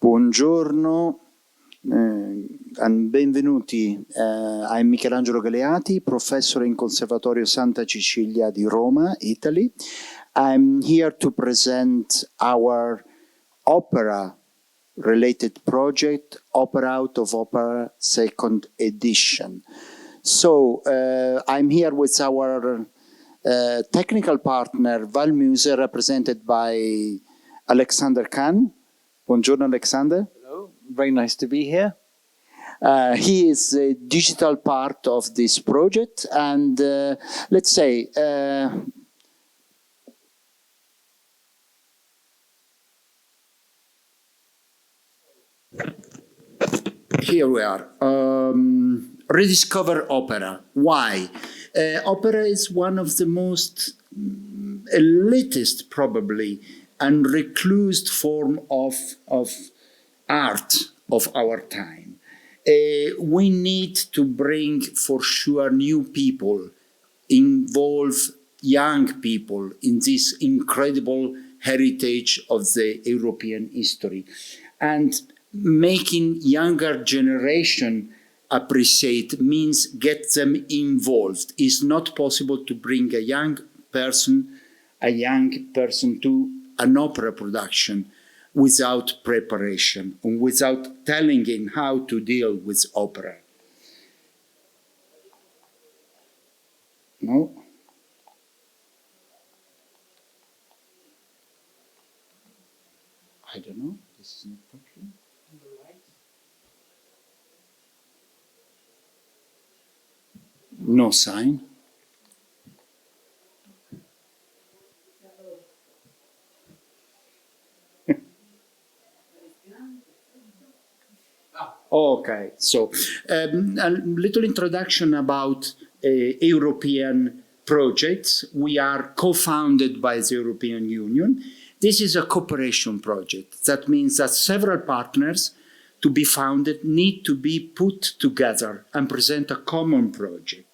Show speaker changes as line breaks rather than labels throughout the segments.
Buongiorno and benvenuti. I'm Michelangelo Galeati, professor in Conservatorio Santa Cecilia di Roma, Italy. I'm here to present our opera-related project, Opera Out of Opera second edition. So I'm here with our technical partner, WallMuse, represented by Alexander Khan. Buongiorno, Alexander.
Hello, very nice to be here.
He is a digital part of this project, and let's say, here we are. Rediscover opera. Why? Opera is one of the most elitist, probably, and reclused form of art of our time. We need to bring, for sure, new people, involve young people in this incredible heritage of the European history. And making younger generation appreciate means get them involved. It's not possible to bring a young person to an opera production without preparation and without telling him how to deal with opera. No? I don't know. This is not working. No sign. Okay, so a little introduction about European projects. We are co-founded by the European Union. This is a cooperation project. That means that several partners to be founded need to be put together and present a common project.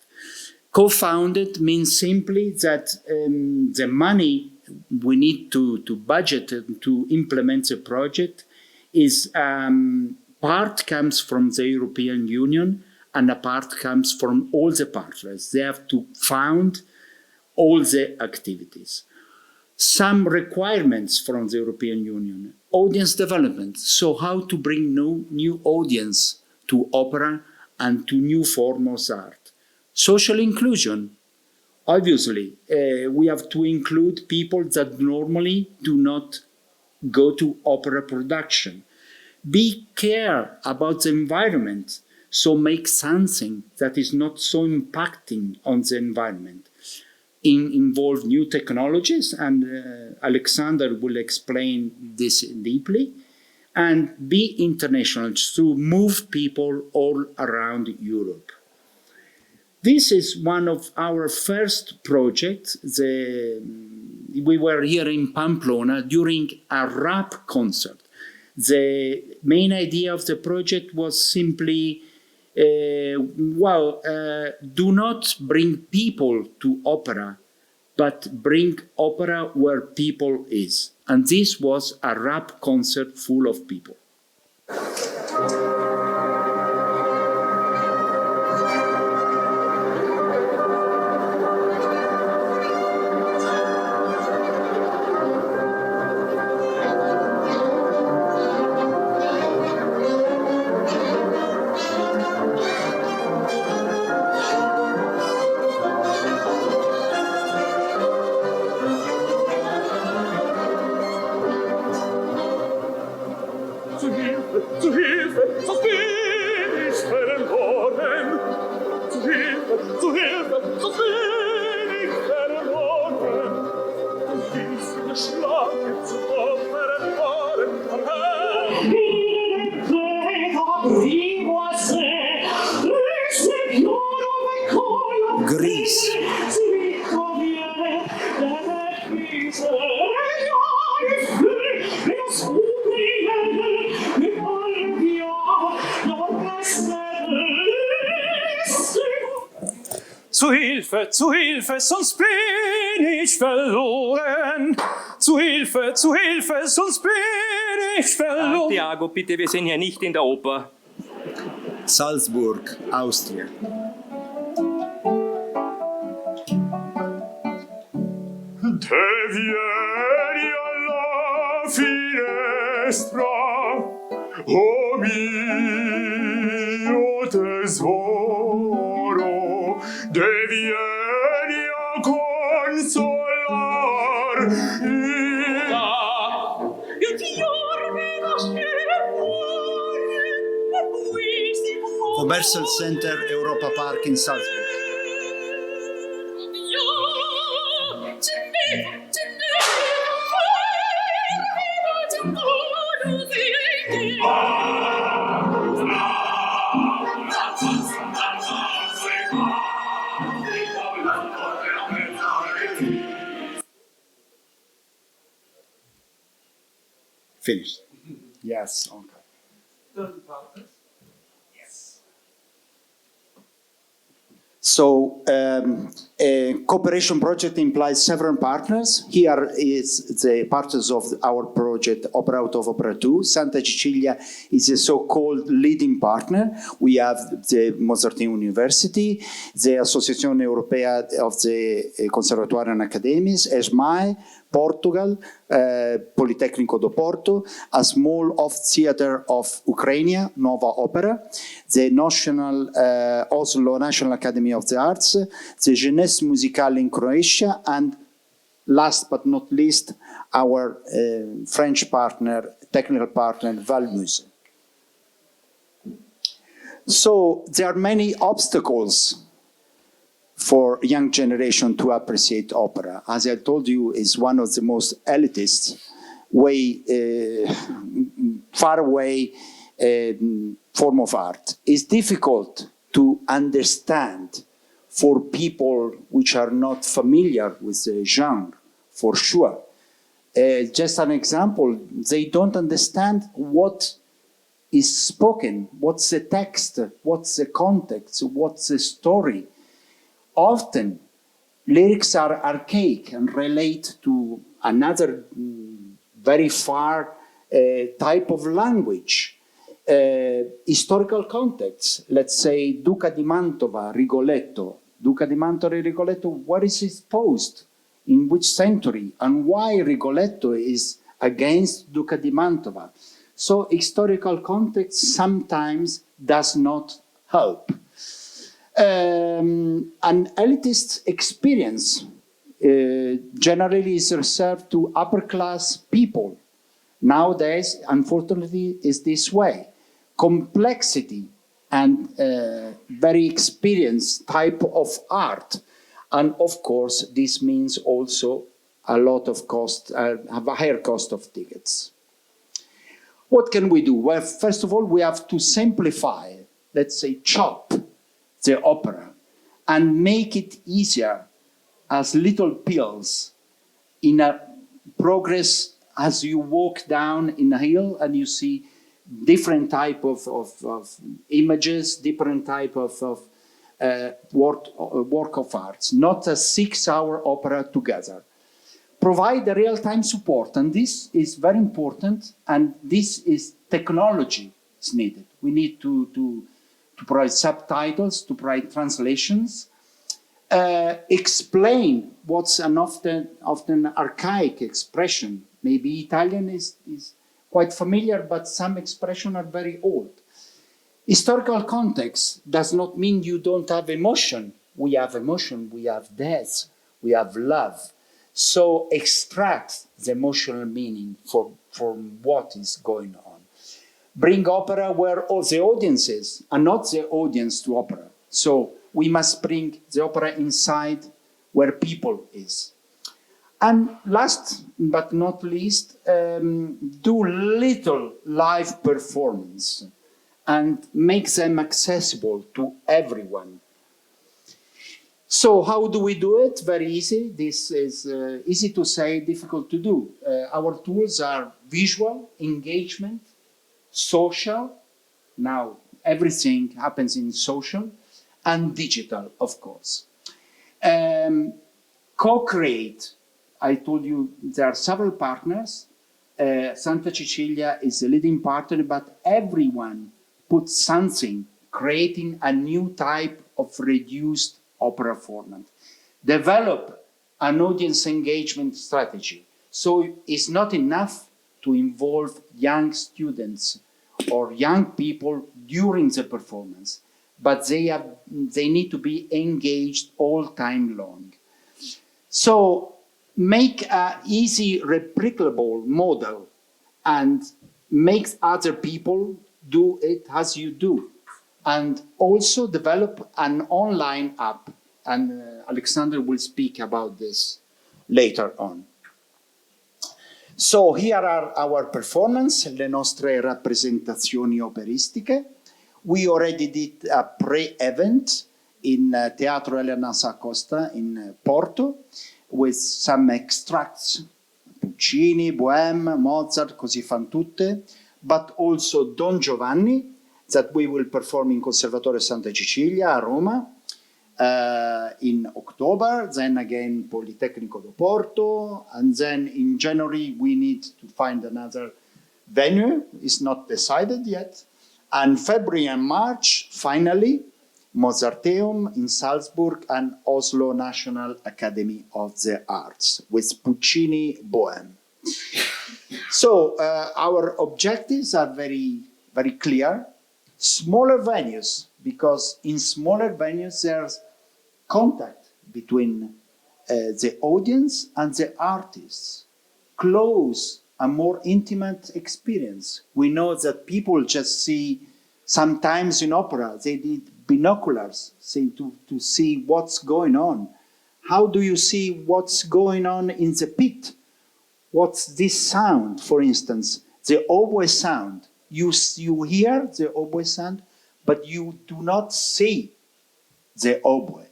Co-founded means simply that the money we need to budget and to implement the project is part comes from the European Union and a part comes from all the partners. They have to fund all the activities. Some requirements from the European Union. Audience development, so how to bring new audience to opera and to new forms of art. Social inclusion, obviously, we have to include people that normally do not go to opera production. Be care about the environment, so make something that is not so impacting on the environment. Involve new technologies, and Alexander will explain this deeply, and be international to move people all around Europe. This is one of our first projects. We were here in Pamplona during a rap concert. The main idea of the project was simply, do not bring people to opera, but bring opera where people is. And this was a rap concert full of people. Greece.
Zu Hilfe, sonst bin ich verloren. Zu Hilfe, sonst bin nicht verloren.
Tiago, bitte, wir sind hier nicht in der Oper.
Salzburg, Austria.
Vieni alla finestra, oh mio tesoro, vieni a consolar
Commercial Center, Europa Park in Salzburg. Finished. Yes, okay. Yes. So, a cooperation project implies several partners. Here is the partners of our project, Opera Out of Opera 2. Santa Cecilia is a so-called leading partner. We have the Mozarteum University, the Associazione Europea of the Conservatoire and Academies, ESMAE, Portugal, Politecnico do Porto, a small theater of Ukraine, Nova Opera, the Oslo National Academy of the Arts, the Jeunesse Musicale in Croatia, and last but not least, our French partner, technical partner, WallMuse. So there are many obstacles for young generation to appreciate opera. As I told you, it's one of the most elitist, far away form of art. It's difficult to understand for people which are not familiar with the genre, for sure. Just an example, they don't understand what is spoken, what's the text, what's the context, what's the story. Often, lyrics are archaic and relate to another very far type of language. Historical context, let's say Duca di Mantova, Rigoletto. Duca di Mantova, Rigoletto, what is it posed? In which century? And why Rigoletto is against Duca di Mantova? So historical context sometimes does not help. An elitist experience generally is reserved to upper class people. Nowadays, unfortunately, is this way. Complexity and very experienced type of art. And of course, this means also a lot of cost, a higher cost of tickets. What can we do? Well, first of all, we have to simplify, let's say, chop the opera and make it easier as little pills in a progress as you walk down in a hill and you see different type of images, different type of work of arts, not a 6-hour opera together. Provide the real-time support, and this is very important, and this is technology is needed. We need to provide subtitles, to provide translations, explain what's an often archaic expression. Maybe Italian is quite familiar, but some expressions are very old. Historical context does not mean you don't have emotion. We have emotion, we have death, we have love. So extract the emotional meaning from what is going on. Bring opera where all the audience is, and not the audience to opera. So we must bring the opera inside where people is. And last but not least, do little live performance and make them accessible to everyone. So how do we do it? Very easy. This is easy to say, difficult to do. Our tools are visual, engagement, social. Now everything happens in social, and digital, of course. Co-create. I told you there are several partners. Santa Cecilia is a leading partner, but everyone puts something, creating a new type of reduced opera format. Develop an audience engagement strategy. So it's not enough to involve young students or young people during the performance, but they need to be engaged all time long. So make an easy replicable model and make other people do it as you do. And also develop an online app. And Alexander will speak about this later on. So here are our performance, le nostre rappresentazioni operistiche. We already did a pre-event in Teatro Elena Costa in Porto with some extracts, Puccini, Bohème, Mozart, così fan tutte, but also Don Giovanni, that we will perform in Conservatorio Santa Cecilia, Roma, in October, then again Politecnico do Porto, and then in January we need to find another venue, it's not decided yet, and February and March, finally, Mozarteum in Salzburg and Oslo National Academy of the Arts with Puccini Bohème. So our objectives are very, very clear. Smaller venues, because in smaller venues there's contact between the audience and the artists. Close, a more intimate experience. We know that people just see, sometimes in opera, they need binoculars to see what's going on. How do you see what's going on in the pit? What's this sound, for instance? The oboe sound. You hear the oboe sound, but you do not see the oboe.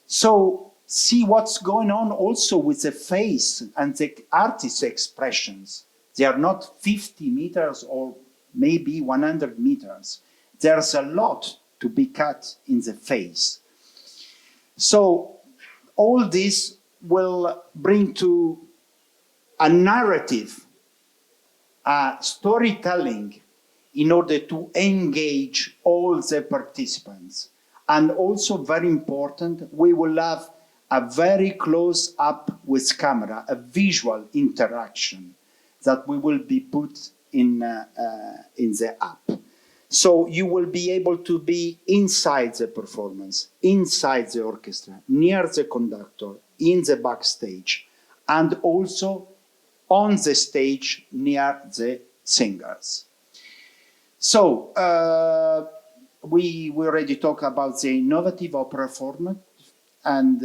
So see what's going on also with the face and the artist's expressions. They are not 50 meters or maybe 100 meters. There's a lot to be cut in the face. So all this will bring to a narrative, a storytelling in order to engage all the participants. And also very important, we will have a very close up with camera, a visual interaction that we will be put in the app. So you will be able to be inside the performance, inside the orchestra, near the conductor, in the backstage, and also on the stage near the singers. So we already talked about the innovative opera format and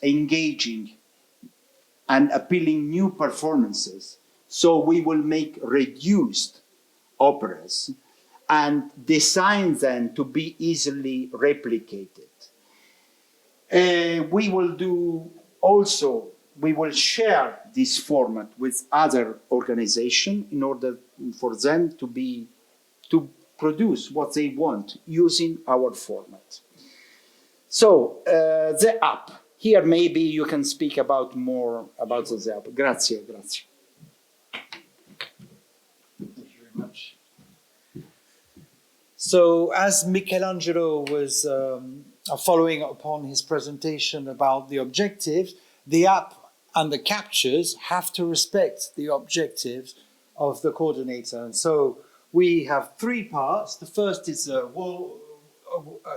engaging and appealing new performances. So we will make reduced operas and design them to be easily replicated. We will share this format with other organizations in order for them to produce what they want using our format. So the app. Here maybe you can speak more about the app. Grazie.
Thank you very much. So as Michelangelo was following upon his presentation about the objectives, the app and the captures have to respect the objectives of the coordinator. And so we have three parts. The first is a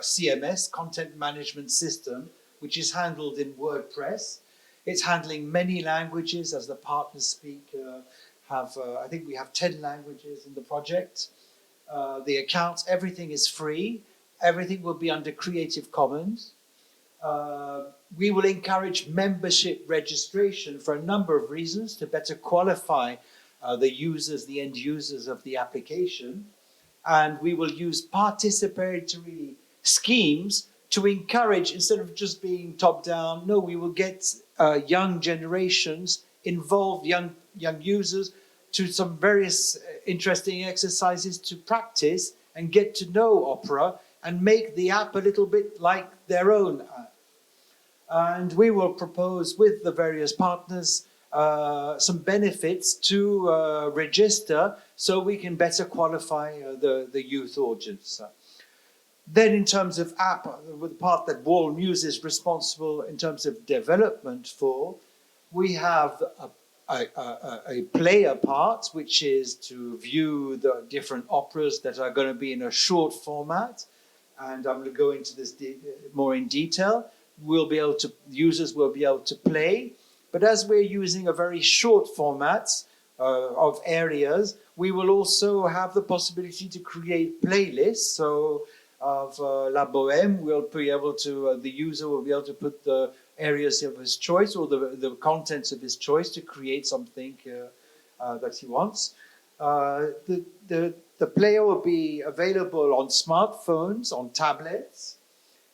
CMS, Content Management System, which is handled in WordPress. It's handling many languages as the partners speak. I think we have 10 languages in the project. The accounts, everything is free. Everything will be under Creative Commons. We will encourage membership registration for a number of reasons to better qualify the users, the end users of the application. And we will use participatory schemes to encourage, instead of just being top-down, no, we will get young generations involved, young users, to some various interesting exercises to practice and get to know opera and make the app a little bit like their own app. And we will propose with the various partners some benefits to register so we can better qualify the youth audience. Then in terms of app, the part that WallMuse is responsible in terms of development for, we have a player part, which is to view the different operas that are going to be in a short format. And I'm going to go into this more in detail. Users will be able to play. But as we're using a very short format of areas, we will also have the possibility to create playlists. So of La Bohème, we'll be able to, the user will be able to put the areas of his choice or the contents of his choice to create something that he wants. The player will be available on smartphones, on tablets,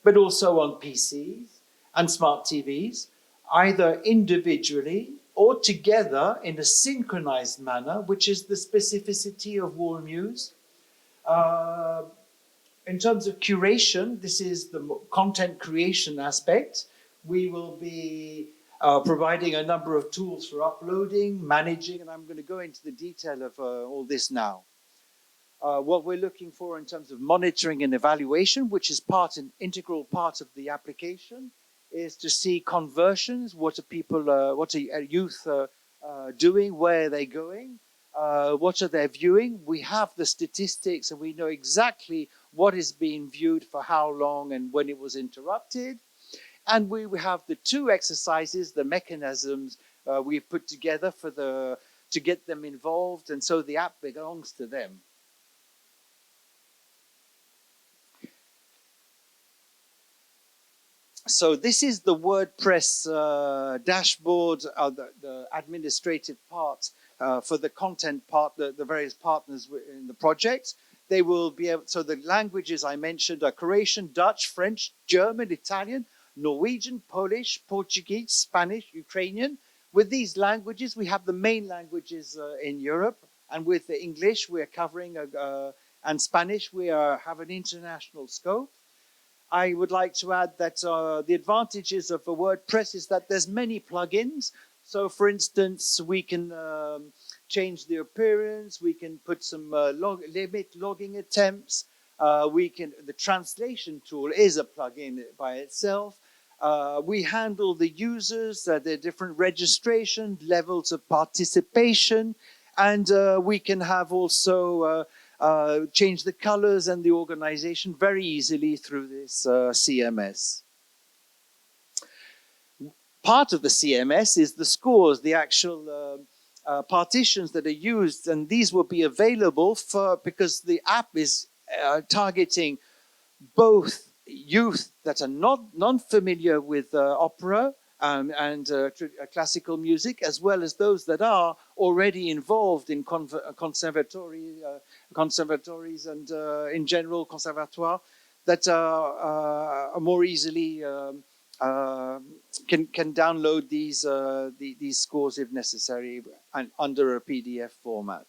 but also on PCs and smart TVs, either individually or together in a synchronized manner, which is the specificity of WallMuse. In terms of curation, this is the content creation aspect. We will be providing a number of tools for uploading, managing, and I'm going to go into the detail of all this now. What we're looking for in terms of monitoring and evaluation, which is an integral part of the application, is to see conversions. What are youth doing? Where are they going? What are they viewing? We have the statistics and we know exactly what is being viewed for how long and when it was interrupted. And we have the two exercises, the mechanisms we've put together to get them involved, and so the app belongs to them. So this is the WordPress dashboard, the administrative part for the content part, the various partners in the project. They will be able, so the languages I mentioned are Croatian, Dutch, French, German, Italian, Norwegian, Polish, Portuguese, Spanish, Ukrainian. With these languages, we have the main languages in Europe, and with the English, we're covering, and Spanish, we have an international scope. I would like to add that the advantages of a WordPress is that there's many plugins. So, for instance, we can change the appearance, we can put some limit logging attempts. The translation tool is a plugin by itself. We handle the users, their different registration, levels of participation, and we can have also change the colors and the organization very easily through this CMS. Part of the CMS is the scores, the actual partitions that are used, and these will be available because the app is targeting both youth that are non-familiar with opera and classical music, as well as those that are already involved in conservatories and in general conservatoire, that are more easily can download these scores if necessary and under a PDF format.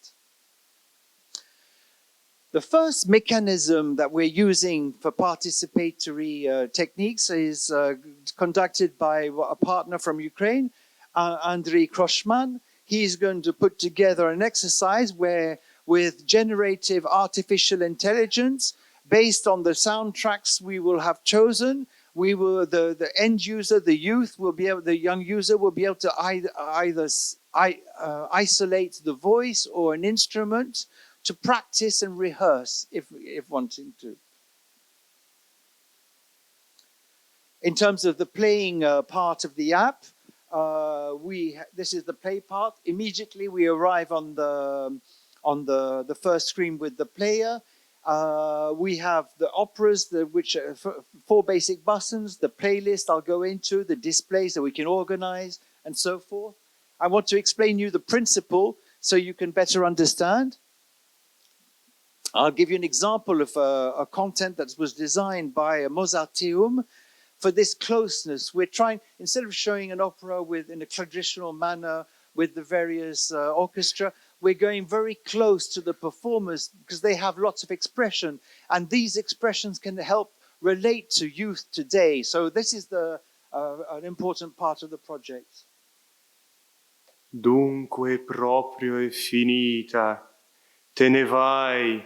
The first mechanism that we're using for participatory techniques is conducted by a partner from Ukraine, Andriy Kroshman. He's going to put together an exercise where, with generative artificial intelligence, based on the soundtracks we will have chosen, the end user, the youth will be able, the young user will be able to either isolate the voice or an instrument to practice and rehearse if wanting to. In terms of the playing part of the app, this is the play part. Immediately we arrive on the first screen with the player. We have the operas, which are 4 basic buttons, the playlist I'll go into, the displays that we can organize, and so forth. I want to explain you the principle so you can better understand. I'll give you an example of a content that was designed by a Mozarteum for this closeness. We're trying, instead of showing an opera in a traditional manner with the various orchestra, we're going very close to the performers because they have lots of expression, and these expressions can help relate to youth today. So this is an important part of the project.
Dunque proprio è finita. Te ne vai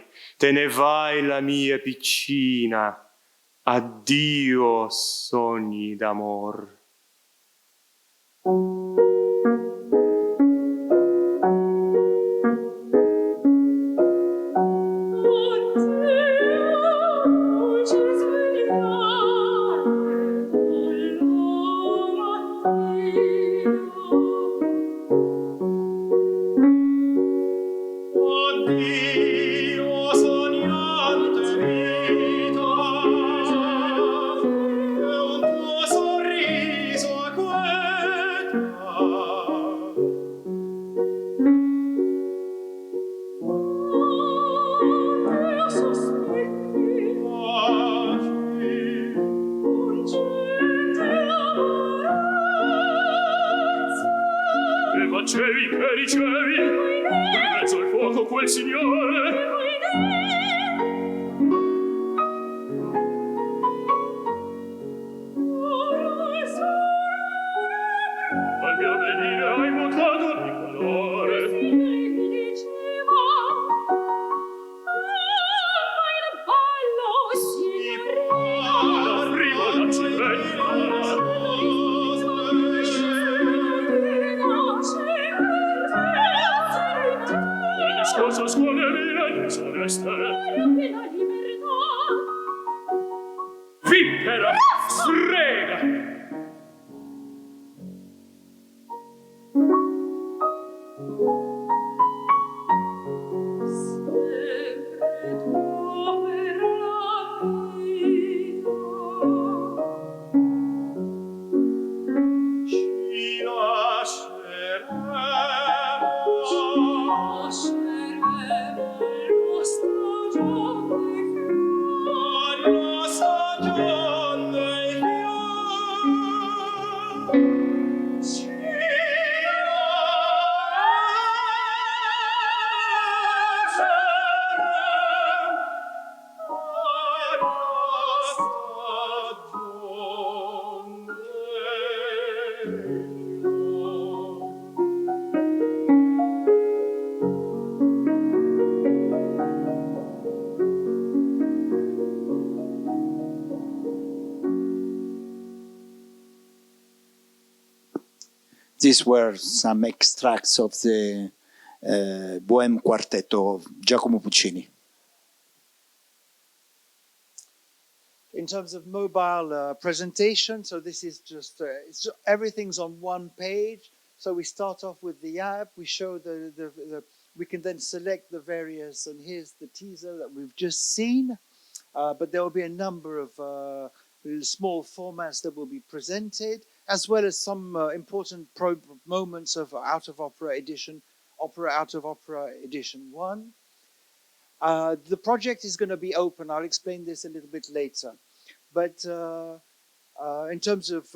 la mia piccina. Addio sogni d'amor. Facevi che ricevi in mezzo al fuoco quel signore al mio venire hai mutato di colore l'arrivo da civetta discorso scuolerina di celeste vippera strega ci
These were some extracts of the Bohème Quartet of Giacomo Puccini.
In terms of mobile presentation, so this is just, everything's on one page. So we start off with the app, we show we can then select the various, and here's the teaser that we've just seen. But there will be a number of small formats that will be presented, as well as some important moments of Out of Opera edition, Opera Out of Opera edition 1. The project is going to be open. I'll explain this a little bit later. But in terms of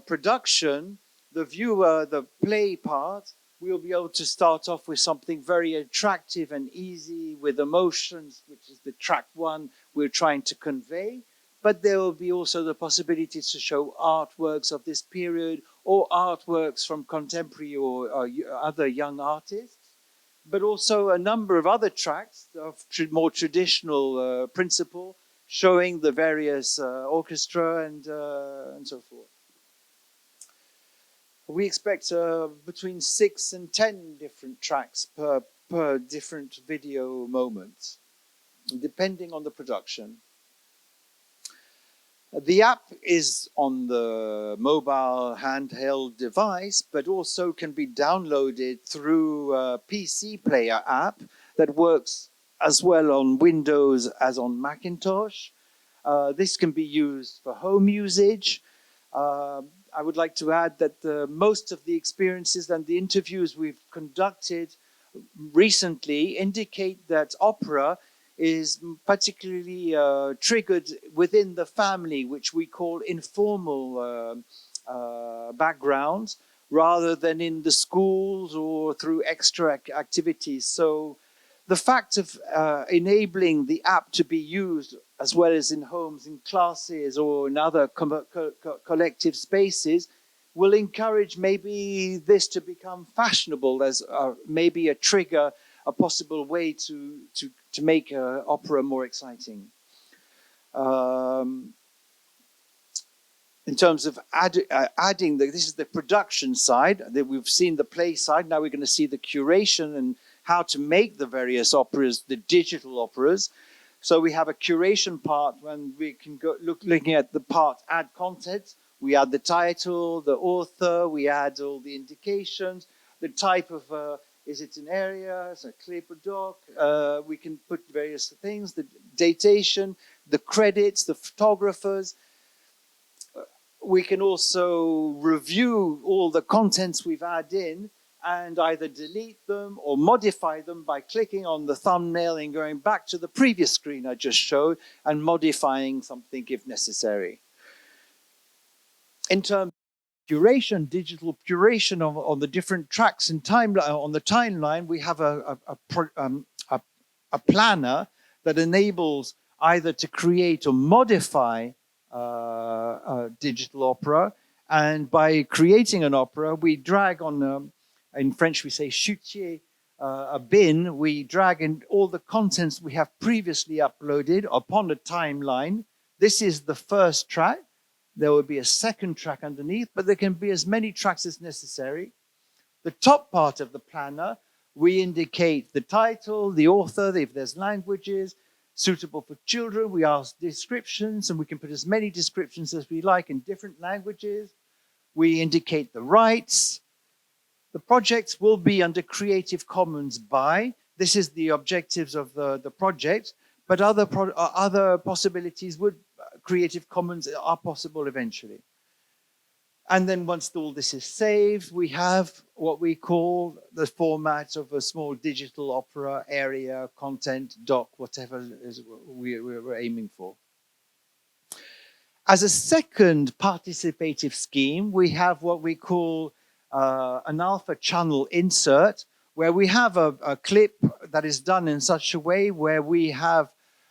production, the play part, we'll be able to start off with something very attractive and easy with emotions, which is the track 1 we're trying to convey. But there will be also the possibility to show artworks of this period or artworks from contemporary or other young artists, but also a number of other tracks of more traditional principle, showing the various orchestra and so forth. We expect between 6 and 10 different tracks per different video moment, depending on the production. The app is on the mobile handheld device, but also can be downloaded through a PC player app that works as well on Windows as on Macintosh. This can be used for home usage. I would like to add that most of the experiences and the interviews we've conducted recently indicate that opera is particularly triggered within the family, which we call informal backgrounds, rather than in the schools or through extra activities. So the fact of enabling the app to be used as well as in homes, in classes or in other collective spaces
will encourage maybe this to become fashionable as maybe a trigger, a possible way to make opera more exciting. In terms of adding, this is the production side. We've seen the play side. Now we're going to see the curation and how to make the various operas, the digital operas. So we have a curation part when we can go looking at the part add content. We add the title, the author, we add all the indications, the type of, is it an area, is it a clip or doc? We can put various things, the datation, the credits, the photographers. We can also review all the contents we've added in and either delete them or modify them by clicking on the thumbnail and going back to the previous screen I just showed and modifying something if necessary. In terms of curation, digital curation on the different tracks and on the timeline, we have a planner that enables either to create or modify a digital opera, and by creating an opera, we drag on, in French we say chutier, a bin, we drag in all the contents we have previously uploaded upon a timeline. This is the first track. There will be a second track underneath, but there can be as many tracks as necessary. The top part of the planner, we indicate the title, the author, if there's languages, suitable for children. We ask descriptions, and we can put as many descriptions as we like in different languages. We indicate the rights. The projects will be under Creative Commons by. This is the objectives of the project, but other possibilities would, Creative Commons are possible eventually. And then once all this is saved, we have what we call the format of a small digital opera, area, content, doc, whatever is we're aiming for. As a second participative scheme, we have what we call an alpha channel insert, where we have a clip that is done in such a way where we have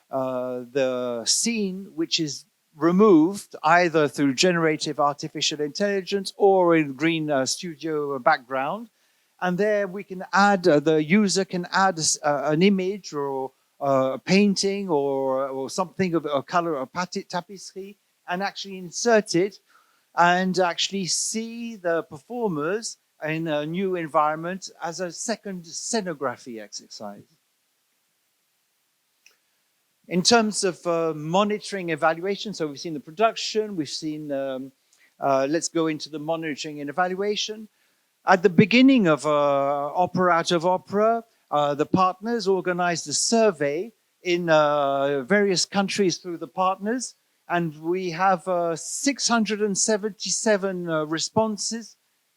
the scene which is removed either through generative artificial intelligence or in green studio background. And there we can add, the user can add an image or a painting or something of a color, a tapestry, and actually insert it and actually see the performers in a new environment as a second scenography exercise. In terms of monitoring evaluation, so we've seen the production, we've seen, let's go into the monitoring and evaluation. At the beginning of Opera Out of Opera, the partners organized a survey in various countries through the partners, and we have 677 responses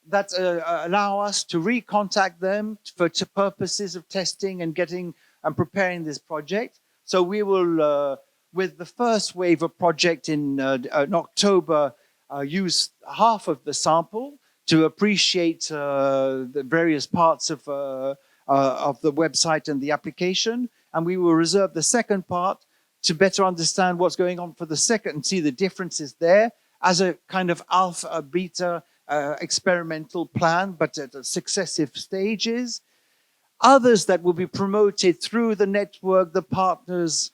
that allow us to recontact them for purposes of testing and getting and preparing this project. So we will, with the first wave of project in October, use half of the sample to appreciate the various parts of the website and the application. And we will reserve the second part to better understand what's going on for the second and see the differences there as a kind of alpha, beta experimental plan, but at successive stages. Others that will be promoted through the network, the partners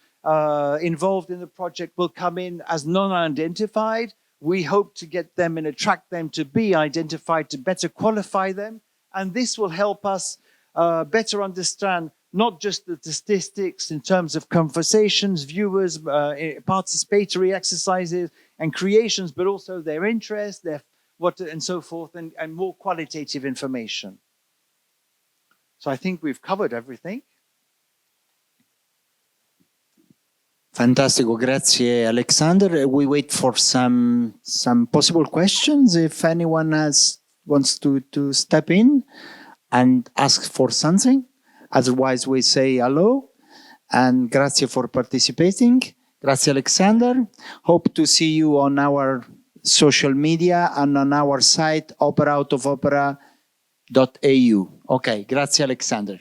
involved in the project will come in as non-identified. We hope to get them and attract them to be identified to better qualify them. And this will help us better understand not just the statistics in terms of conversations, viewers, participatory exercises and creations, but also their interest, their what and so forth, and more qualitative information. So I think we've covered everything.
Fantastico, grazie Alexander. We wait for some possible questions if anyone wants to step in and ask for something. Otherwise we say hello and grazie for participating. Grazie Alexander. Hope to see you on our social media and on our site operaoutofopera.eu. Ok, grazie Alexander.